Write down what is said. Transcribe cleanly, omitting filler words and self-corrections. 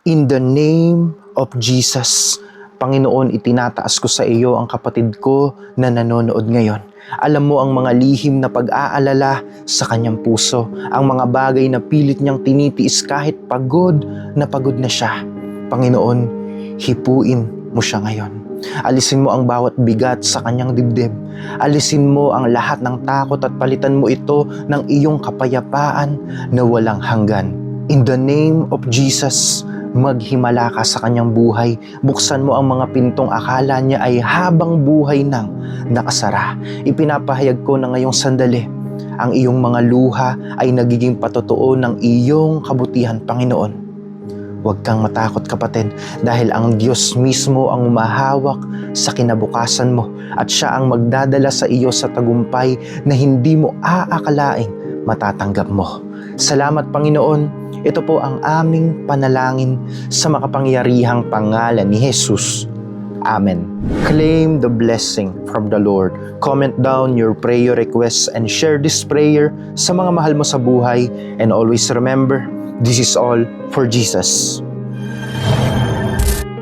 In the name of Jesus, Panginoon, itinataas ko sa iyo ang kapatid ko na nanonood ngayon. Alam mo ang mga lihim na pag-aalala sa kanyang puso, ang mga bagay na pilit niyang tinitiis kahit pagod na siya. Panginoon, hipuin mo siya ngayon. Alisin mo ang bawat bigat sa kanyang dibdib. Alisin mo ang lahat ng takot at palitan mo ito ng iyong kapayapaan na walang hanggan. In the name of Jesus, maghimala ka sa kanyang buhay. Buksan mo ang mga pintong akala niya ay habang buhay nang nakasara. Ipinapahayag ko na ngayong sandali, ang iyong mga luha ay nagiging patotoo ng iyong kabutihan, Panginoon. Huwag kang matakot, kapatid, dahil ang Diyos mismo ang umahawak sa kinabukasan mo at Siya ang magdadala sa iyo sa tagumpay na hindi mo aakalaing matatanggap mo. Salamat, Panginoon. Ito po ang aming panalangin sa makapangyarihang pangalan ni Jesus. Amen. Claim the blessing from the Lord. Comment down your prayer requests and share this prayer sa mga mahal mo sa buhay. And always remember, this is all for Jesus.